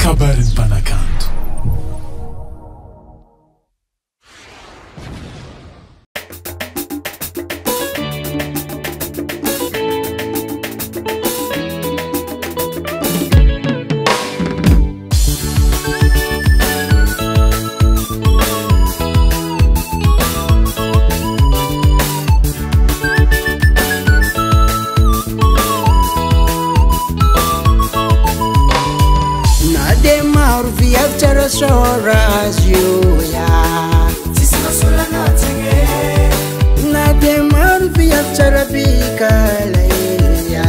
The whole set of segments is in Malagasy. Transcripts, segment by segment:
Kabarin Panakanto. Sure as you are. Nadem arfi acharabika leya.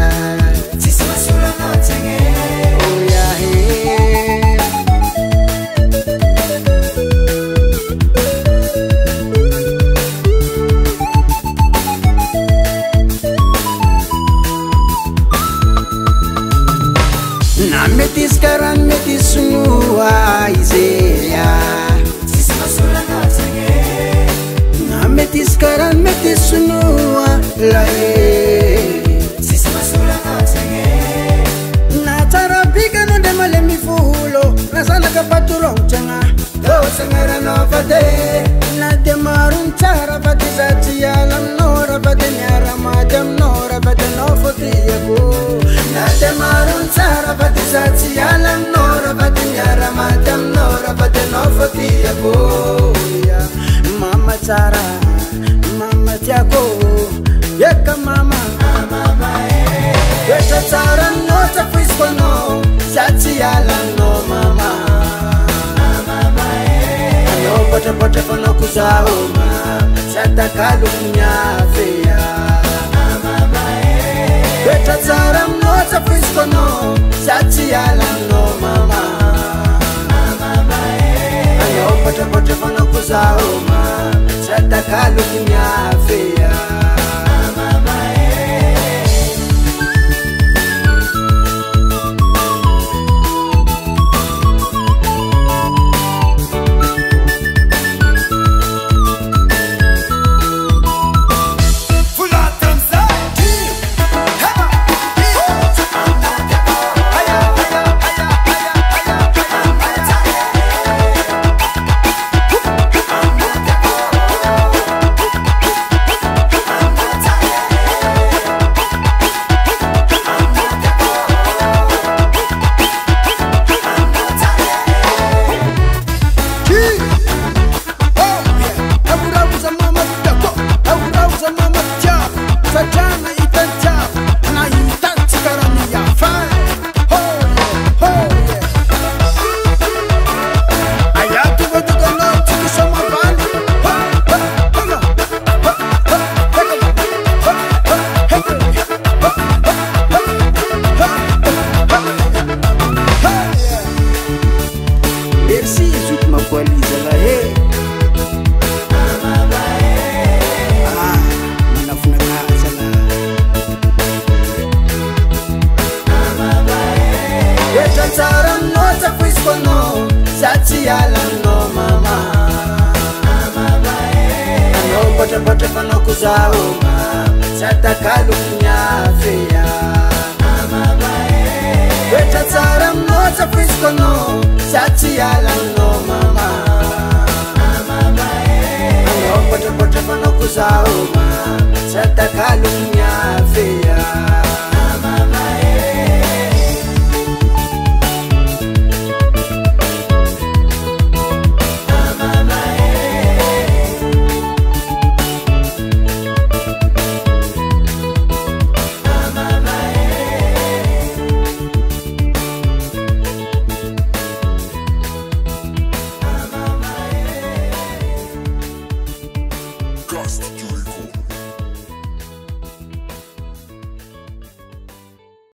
Oh yeah, hey. Na metis karan metis sunua izea. Na metis karan metis sunua lae. Na tarabika no de male mi fulo. Na sana kapaturo changa. Do sangara no fade. Na de marun chara fade zati alam nora fade nyara madam nora fade no fode yako. Na de marun chara fade zati alam nora fade nyara madam nora fade no fode yako. Mama chara, mama tiako, yeka mama, mama eh. Yeka chara no ta frisco no, zati alam no mama, mama eh. No pote kono kuzauma, zata kalunya fea, mama eh. Yeka chara no ta frisco no, zati alam no mama, mama eh. No pote kono kuzauma, zata kalunya fea. Pote kono kuzauma, zata kalunya fea, mama eh. Weta tsara mota frisco no, zati alam no mama, mama eh. Pote kono kuzauma.